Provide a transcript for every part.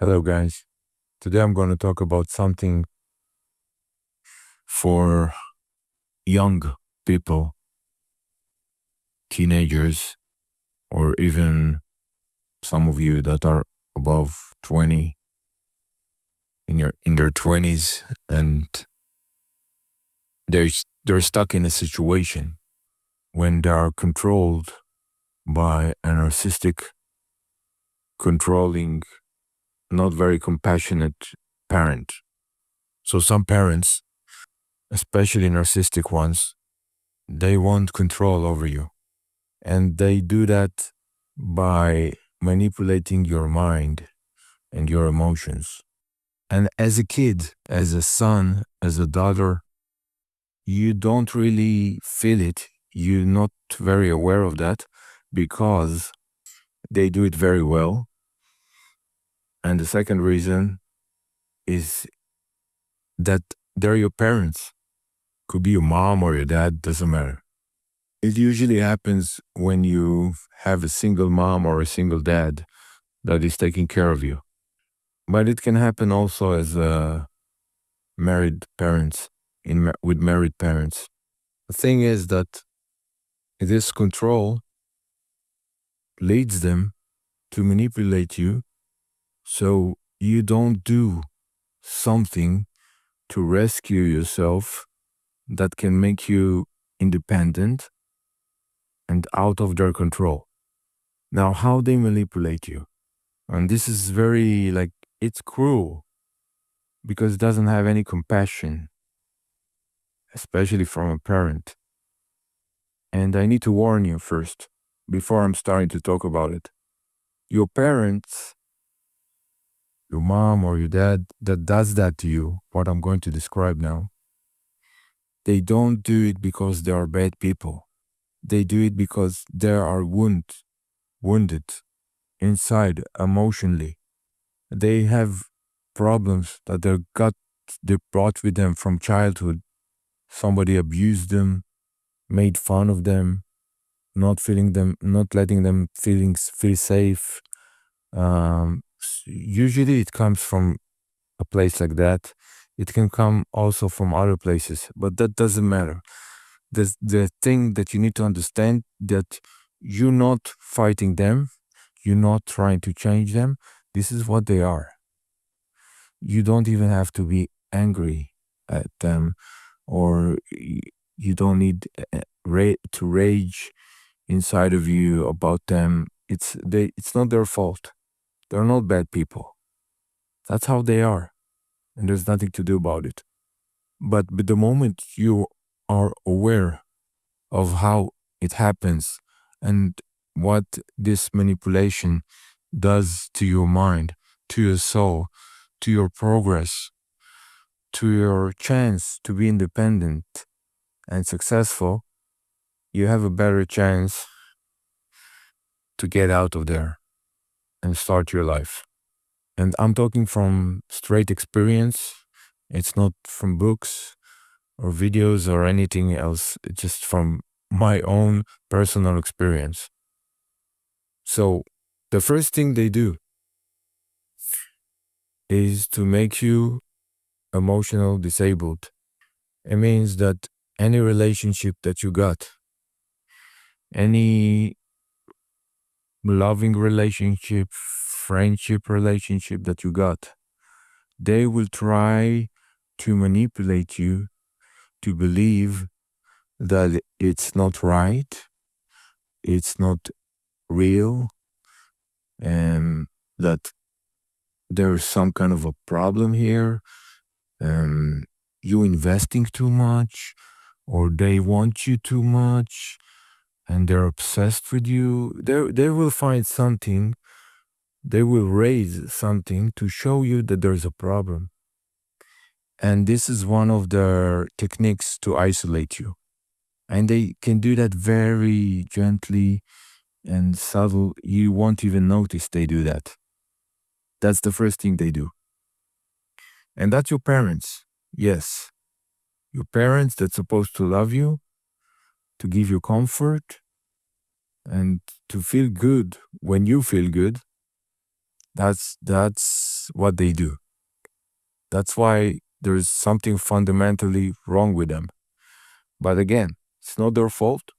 Hello, guys. Today I'm going to talk about something for young people, teenagers, or even some of you that are above 20 in their 20s, and they're stuck in a situation when they are controlled by a narcissistic, controlling, not very compassionate parent. So some parents, especially narcissistic ones, they want control over you. And they do that by manipulating your mind and your emotions. And as a kid, as a son, as a daughter, you don't really feel it. You're not very aware of that because they do it very well. And the second reason is that they're your parents. Could be your mom or your dad, doesn't matter. It usually happens when you have a single mom or a single dad that is taking care of you. But it can happen also as married parents, with married parents. The thing is that this control leads them to manipulate you so you don't do something to rescue yourself that can make you independent and out of their control. Now, how they manipulate you. And this is very, it's cruel because it doesn't have any compassion, especially from a parent. And I need to warn you first, before I'm starting to talk about it. Your parents, your mom or your dad that does that to you, what I'm going to describe now, they don't do it because they are bad people. They do it because they are wounded inside emotionally. They have problems that they brought with them from childhood. Somebody abused them, made fun of them, not letting them feel safe. Usually it comes from a place like that. It can come also from other places, but that doesn't matter. The thing that you need to understand that you're not fighting them, you're not trying to change them. This is what they are. You don't even have to be angry at them, or you don't need to rage inside of you about them. It's not their fault. They're not bad people. That's how they are, and there's nothing to do about it. But the moment you are aware of how it happens and what this manipulation does to your mind, to your soul, to your progress, to your chance to be independent and successful, you have a better chance to get out of there and start your life. And I'm talking from straight experience. It's not from books or videos or anything else. It's just from my own personal experience. So the first thing they do is to make you emotional disabled. It means that any relationship that you got, any loving relationship, friendship relationship that you got, they will try to manipulate you to believe that it's not right, it's not real, and that there's some kind of a problem here, you investing too much, or they want you too much, and they're obsessed with you. They will find something, they will raise something to show you that there's a problem. And this is one of their techniques to isolate you. And they can do that very gently and subtle. You won't even notice they do that. That's the first thing they do. And that's your parents. Yes. Your parents that's supposed to love you, to give you comfort, and to feel good when you feel good. That's That's what they do. That's why there's something fundamentally wrong with them. But again, it's not their fault.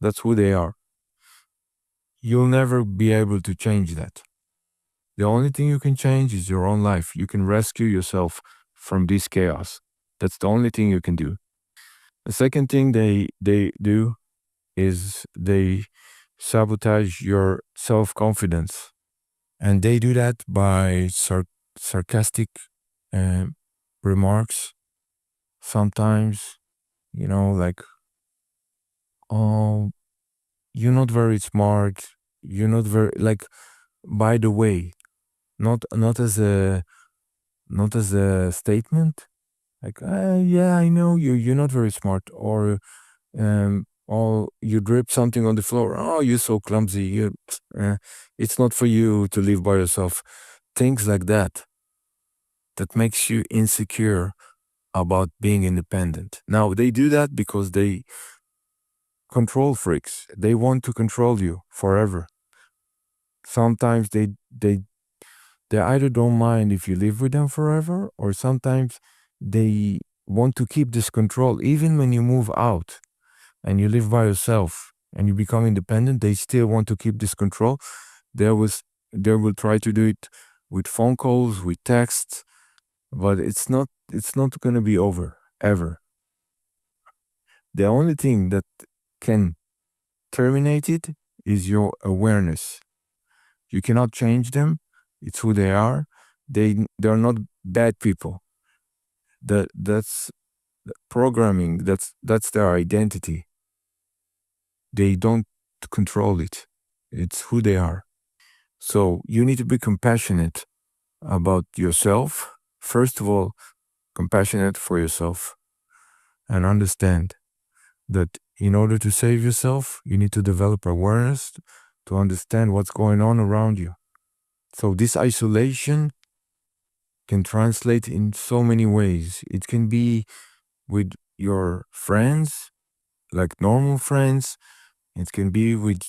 That's who they are. You'll never be able to change that. The only thing you can change is your own life. You can rescue yourself from this chaos. That's the only thing you can do. The second thing they do is they sabotage your self-confidence. And they do that by sarcastic uh, remarks. Sometimes, like, oh, you're not very smart. You're not very, like, by the way, not as a statement, like, yeah, I know you're not very smart, or oh, you drip something on the floor, oh, you're so clumsy, it's not for you to live by yourself. Things like that makes you insecure about being independent. Now, they do that because they control freaks. They want to control you forever. Sometimes they either don't mind if you live with them forever, or sometimes they want to keep this control. Even when you move out and you live by yourself and you become independent, they still want to keep this control. They will try to do it with phone calls, with texts, but it's not going to be over ever. The only thing that can terminate it is your awareness. You cannot change them. It's who they are. They're not bad people. That's programming. That's their identity. They don't control it. It's who they are. So you need to be compassionate about yourself. First of all, compassionate for yourself, and understand that in order to save yourself, you need to develop awareness to understand what's going on around you. So this isolation can translate in so many ways. It can be with your friends, like normal friends. It can be with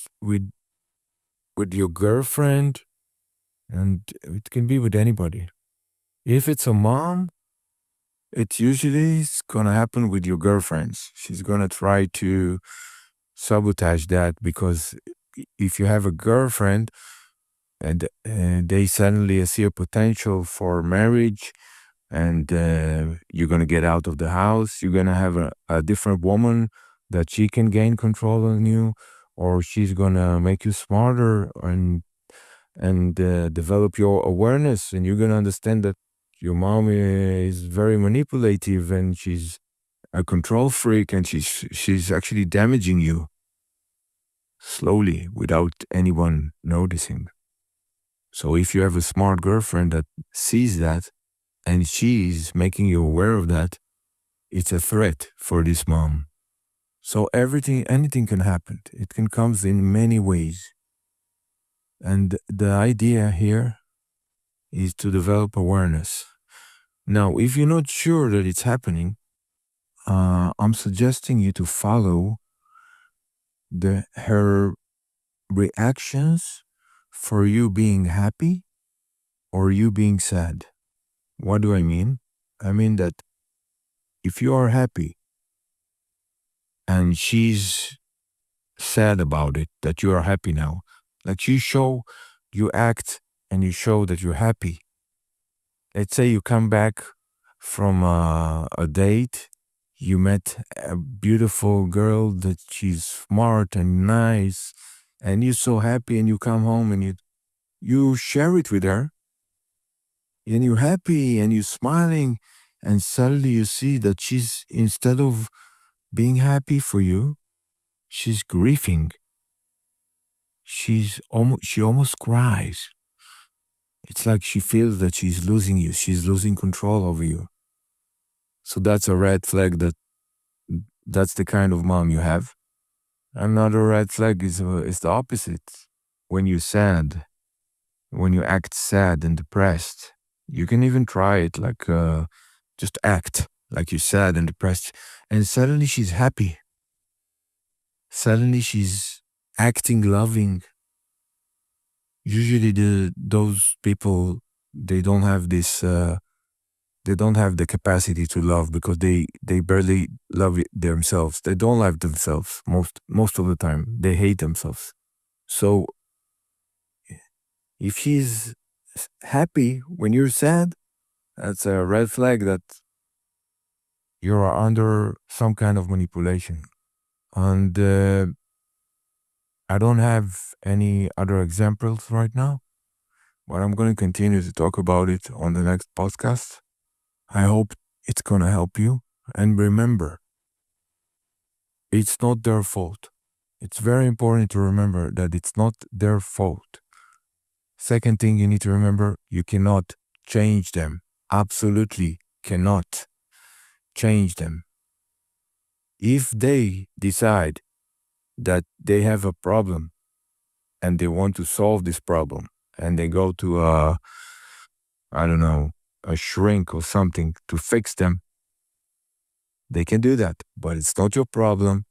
your girlfriend, and it can be with anybody. If it's a mom, it usually is gonna happen with your girlfriends. She's gonna try to sabotage that, because if you have a girlfriend and they suddenly see a potential for marriage, and you're going to get out of the house, you're going to have a different woman that she can gain control on you, or she's going to make you smarter and develop your awareness, and you're going to understand that your mom is very manipulative and she's a control freak, and she's actually damaging you slowly without anyone noticing. So if you have a smart girlfriend that sees that and she's making you aware of that, it's a threat for this mom. So anything can happen. It can come in many ways. And the idea here is to develop awareness. Now, if you're not sure that it's happening, I'm suggesting you to follow her reactions for you being happy or you being sad. What do I mean? I mean that if you are happy and she's sad about it, that you are happy now, like you act and you show that you're happy. Let's say you come back from a date, you met a beautiful girl that she's smart and nice, and you're so happy, and you come home and you share it with her, and you're happy and you're smiling, and suddenly you see that she's, instead of being happy for you, she's grieving. She almost cries. It's like she feels that she's losing you. She's losing control over you. So that's a red flag that's the kind of mom you have. Another red flag is the opposite. When you're sad, when you act sad and depressed, you can even try it, like just act like you're sad and depressed, and suddenly she's happy. Suddenly she's acting loving. usually those people, they don't have this they don't have the capacity to love because they barely love themselves. They don't love themselves most of the time. They hate themselves. So if she's happy when you're sad, that's a red flag that you're under some kind of manipulation. And I don't have any other examples right now, but I'm going to continue to talk about it on the next podcast. I hope it's going to help you. And remember, it's not their fault. It's very important to remember that it's not their fault. Second thing you need to remember, you cannot change them. Absolutely cannot change them. If they decide that they have a problem and they want to solve this problem and they go to I don't know, a shrink or something to fix them, they can do that. But it's not your problem.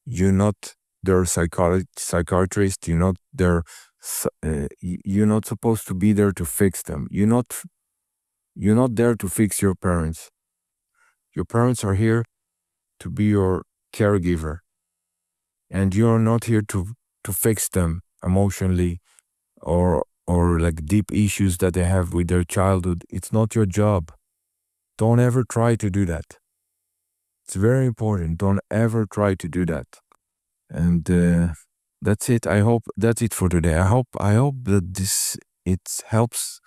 You're not their psychiatrist. You're not supposed to be there to fix them. You're not there to fix your parents. Your parents are here to be your caregiver, and you're not here to fix them emotionally or like deep issues that they have with their childhood. It's not your job. Don't ever try to do that. It's very important. Don't ever try to do that. And that's it. I hope that's it for today. I hope that this it helps.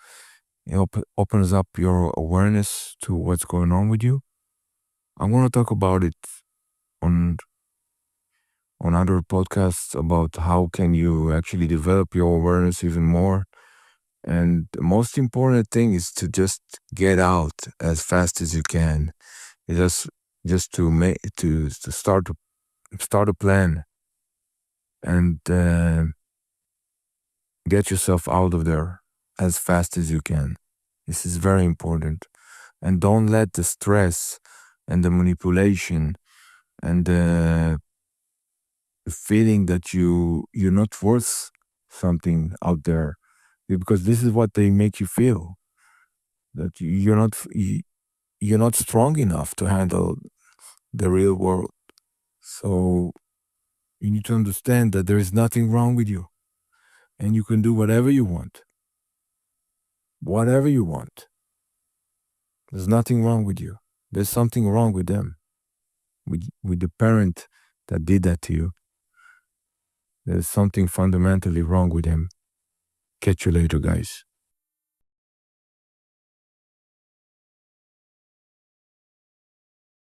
Opens up your awareness to what's going on with you. I'm gonna talk about it on other podcasts about how can you actually develop your awareness even more. And the most important thing is to just get out as fast as you can. Just to make to start a plan and get yourself out of there as fast as you can. This is very important. And don't let the stress and the manipulation and the feeling that you're not worth something out there, because this is what they make you feel, that you're not strong enough to handle the real world. So you need to understand that there is nothing wrong with you and you can do whatever you want. Whatever you want. There's nothing wrong with you. There's something wrong with them, with the parent that did that to you. There's something fundamentally wrong with him. Catch you later, guys.